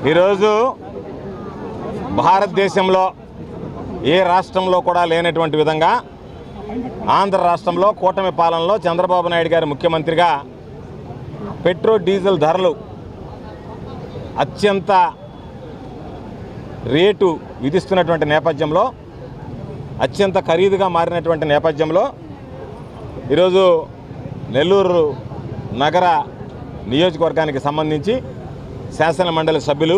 ఈరోజు భారతదేశంలో ఏ రాష్ట్రంలో కూడా లేనటువంటి విధంగా ఆంధ్ర రాష్ట్రంలో కూటమి పాలనలో చంద్రబాబు నాయుడు గారి ముఖ్యమంత్రిగా పెట్రోల్ డీజిల్ ధరలు అత్యంత రేటు విధిస్తున్నటువంటి నేపథ్యంలో, అత్యంత ఖరీదుగా మారినటువంటి నేపథ్యంలో ఈరోజు నెల్లూరు నగర నియోజకవర్గానికి సంబంధించి శాసన మండలి సభ్యులు,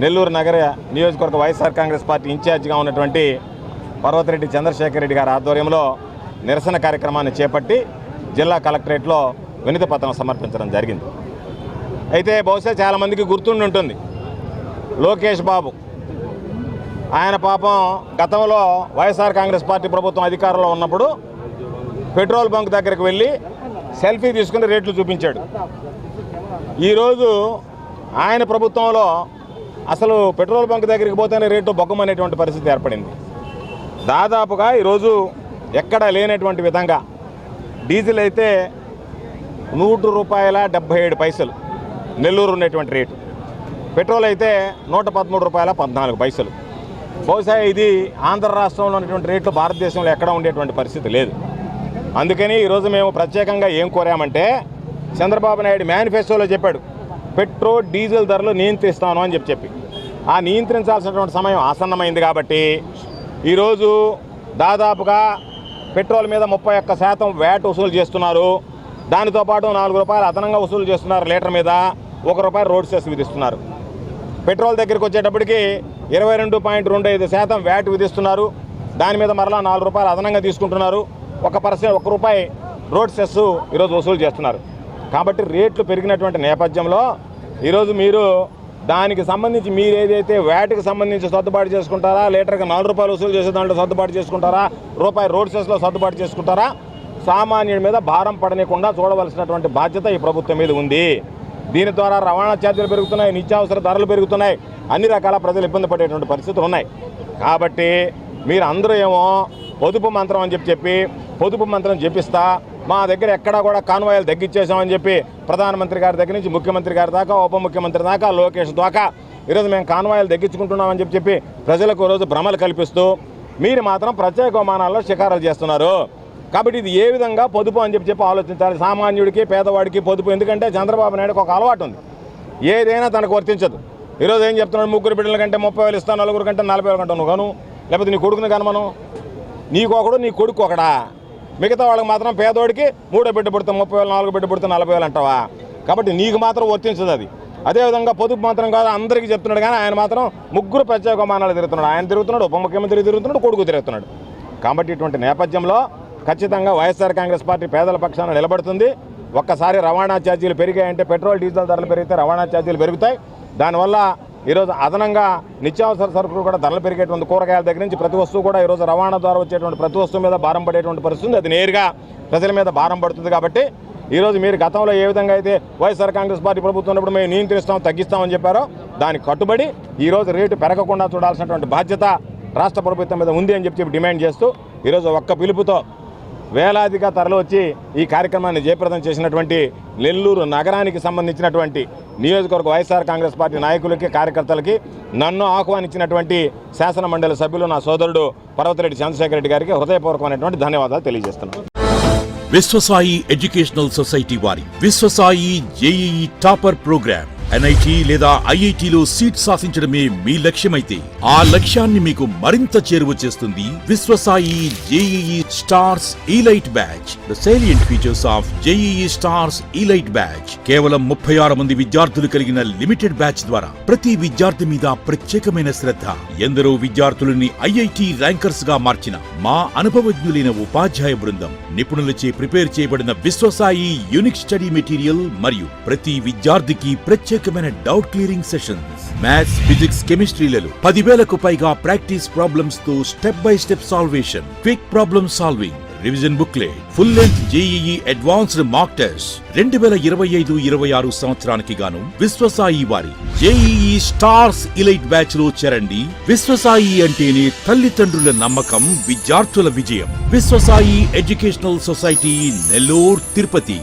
నెల్లూరు నగర నియోజకవర్గ వైఎస్ఆర్ కాంగ్రెస్ పార్టీ ఇన్ఛార్జిగా ఉన్నటువంటి పర్వతిరెడ్డి చంద్రశేఖర్ రెడ్డి గారి ఆధ్వర్యంలో నిరసన కార్యక్రమాన్ని చేపట్టి జిల్లా కలెక్టరేట్లో వినతి పత్రం సమర్పించడం జరిగింది. అయితే బహుశా చాలామందికి గుర్తుండి ఉంటుంది, లోకేష్ బాబు ఆయన పాపం గతంలో వైఎస్ఆర్ కాంగ్రెస్ పార్టీ ప్రభుత్వం అధికారంలో ఉన్నప్పుడు పెట్రోల్ బంక్ దగ్గరికి వెళ్ళి సెల్ఫీ తీసుకుని రేట్లు చూపించాడు. ఈరోజు ఆయన ప్రభుత్వంలో అసలు పెట్రోల్ బంక్ దగ్గరికి పోతేనే రేటు బొగ్గమనేటువంటి పరిస్థితి ఏర్పడింది. దాదాపుగా ఈరోజు ఎక్కడ లేనటువంటి విధంగా డీజిల్ అయితే ₹100.77 నెల్లూరు ఉన్నటువంటి రేటు, పెట్రోల్ అయితే ₹113.14. బహుశా ఇది ఆంధ్ర రాష్ట్రంలో ఉన్నటువంటి రేట్లు భారతదేశంలో ఎక్కడ ఉండేటువంటి పరిస్థితి లేదు. అందుకని ఈరోజు మేము ప్రత్యేకంగా ఏం కోరామంటే, చంద్రబాబు నాయుడు మేనిఫెస్టోలో చెప్పాడు పెట్రోల్ డీజిల్ ధరలు నియంత్రిస్తాను అని చెప్పి ఆ నియంత్రించాల్సినటువంటి సమయం ఆసన్నమైంది. కాబట్టి ఈరోజు దాదాపుగా పెట్రోల్ మీద 31% వ్యాట్ వసూలు చేస్తున్నారు. దానితో పాటు ₹4 అదనంగా వసూలు చేస్తున్నారు. లీటర్ మీద ₹1 రోడ్ సెస్ విధిస్తున్నారు. పెట్రోల్ దగ్గరికి వచ్చేటప్పటికి 22.25% వ్యాట్ విధిస్తున్నారు. దాని మీద మరలా ₹4 అదనంగా తీసుకుంటున్నారు. ₹1 రోడ్ సెస్ ఈరోజు వసూలు చేస్తున్నారు. కాబట్టి రేట్లు పెరిగినటువంటి నేపథ్యంలో ఈరోజు మీరు దానికి సంబంధించి మీరు ఏదైతే వ్యాట్కి సంబంధించి సర్దుబాటు చేసుకుంటారా, లీటర్కి ₹4 వసూలు చేసే దాంట్లో సర్దుబాటు చేసుకుంటారా, ₹1 రోడ్ సెస్లో సర్దుబాటు చేసుకుంటారా, సామాన్యుడి మీద భారం పడనీయకుండా చూడవలసినటువంటి బాధ్యత ఈ ప్రభుత్వం మీద ఉంది. దీని ద్వారా రవాణా ఛార్జీలు పెరుగుతున్నాయి, నిత్యావసర ధరలు పెరుగుతున్నాయి, అన్ని రకాల ప్రజలు ఇబ్బంది పడేటువంటి పరిస్థితులు ఉన్నాయి. కాబట్టి మీరు అందరూ ఏమో పొదుపు మంత్రం అని చెప్పి పొదుపు మంత్రం చెప్పిస్తా మా దగ్గర ఎక్కడా కూడా కాన్వాయిలు తగ్గించేసామని చెప్పి ప్రధానమంత్రి గారి దగ్గర నుంచి ముఖ్యమంత్రి గారి దాకా, ఉప ముఖ్యమంత్రి దాకా, లోకేష్ దాకా ఈరోజు మేము కాన్వాయిలు తగ్గించుకుంటున్నామని చెప్పి ప్రజలకు రోజు భ్రమలు కల్పిస్తూ మీరు మాత్రం ప్రత్యేక విమానాల్లో షికారులు చేస్తున్నారు. కాబట్టి ఇది ఏ విధంగా పొదుపు అని చెప్పి ఆలోచించాలి. సామాన్యుడికి పేదవాడికి పొదుపు, ఎందుకంటే చంద్రబాబు నాయుడుకి ఒక అలవాటు ఉంది, ఏదైనా తనకు వర్తించదు. ఈరోజు ఏం చెప్తున్నాడు, 3 బిడ్డల కంటే 30,000 ఇస్తాను, 4 కంటే 40,000 కంటే నువ్వు కాను, లేకపోతే నీ కొడుకుని కనమను, నీకొకడు నీ కొడుకు ఒకడా, మిగతా వాళ్ళకి మాత్రం పేదోడికి 3 బిడ్డ పుడితే 30,000, 4 బిడ్డ పుడితే 40,000 అంటావా. కాబట్టి నీకు మాత్రం వర్తించదు అది. అదేవిధంగా పొదుపు మాత్రం కాదు అందరికీ చెప్తున్నాడు, కానీ ఆయన మాత్రం 3 ప్రత్యేక విమానాలు తిరుగుతున్నాడు. ఆయన తిరుగుతున్నాడు, ఉప ముఖ్యమంత్రి తిరుగుతున్నాడు, కొడుకు తిరుగుతున్నాడు. కాబట్టి ఇటువంటి నేపథ్యంలో ఖచ్చితంగా వైఎస్ఆర్ కాంగ్రెస్ పార్టీ పేదల పక్షాన నిలబడుతుంది. ఒక్కసారి రవాణా ఛార్జీలు పెరిగాయంటే, పెట్రోల్ డీజిల్ ధరలు పెరిగితే రవాణా ఛార్జీలు పెరుగుతాయి. దానివల్ల ఈరోజు అదనంగా నిత్యావసర సరుకులు కూడా ధరలు పెరిగేటువంటి, కూరగాయల దగ్గర నుంచి ప్రతి వస్తువు కూడా ఈరోజు రవాణా ద్వారా వచ్చేటువంటి ప్రతి వస్తువు మీద భారం పడేటువంటి పరిస్థితి, అది నేరుగా ప్రజల మీద భారం పడుతుంది. కాబట్టి ఈరోజు మీరు గతంలో ఏ విధంగా అయితే వైఎస్ఆర్ కాంగ్రెస్ పార్టీ ప్రభుత్వం ఉన్నప్పుడు మేము నియంత్రిస్తాం, తగ్గిస్తామని చెప్పారో దానికి కట్టుబడి ఈరోజు రేటు పెరగకుండా చూడాల్సినటువంటి బాధ్యత రాష్ట్ర ప్రభుత్వం మీద ఉంది అని చెప్పి డిమాండ్ చేస్తూ ఈరోజు ఒక్క పిలుపుతో వేలాదిగా తరలి వచ్చి ఈ కార్యక్రమాన్ని జయప్రదం చేసినటువంటి నెల్లూరు నగరానికి సంబంధించినటువంటి నియోజకవర్గ వైఎస్ఆర్ కాంగ్రెస్ పార్టీ నాయకులకి, కార్యకర్తలకి, నన్ను ఆహ్వానించినటువంటి శాసన మండలి సభ్యులు నా సోదరుడు పర్వతిరెడ్డి చంద్రశేఖర్ రెడ్డి గారికి హృదయపూర్వకమైనటువంటి ధన్యవాదాలు తెలియజేస్తున్నాను. విశ్వసాయి ఎడ్యుకేషనల్ సొసైటీ వారి Vishwasai JEE topper program NIT లేదా IITలో సీట్ సాధించడమే మీ లక్ష్యమైతే ఆ లక్ష్యాన్ని మీకు మరింత చేరువ చేస్తుంది Viswasai JEE stars elite batch. The salient features of JEE stars elite batch. కేవలం 36 మంది విద్యార్థులు కలిగిన లిమిటెడ్ బ్యాచ్ ద్వారా ప్రతి విద్యార్థి మీద ప్రత్యేకమైన శ్రద్ధ, ఎందరో విద్యార్థులని IIT ర్యాంకర్స్ గా మార్చిన మా అనుభవజ్ఞులైన ఉపాధ్యాయ బృందం, నిపుణులచే ప్రిపేర్ చేయబడిన విశ్వసాయి యూనిక్ స్టడీ మెటీరియల్ మరియు ప్రతి విద్యార్థికి ప్రత్యేకమైన doubt clearing sessions, maths, physics, కెమిస్ట్రీలలో 10,000కు పైగా ప్రాక్టీస్ ప్రాబ్లమ్స్ తో step by step salvation, quick problem solving, revision booklet, full length JEE advanced mock test. 2025-26 సంవత్సరానికి గాను విశ్వసాయి వారి JEE స్టార్స్ ఇలైట్ బ్యాచ్ లో చేరండి. విశ్వసాయి అంటేనే తల్లిదండ్రుల నమ్మకం, విద్యార్థుల విజయం. Viswasai educational society, Nellore, Tirupati.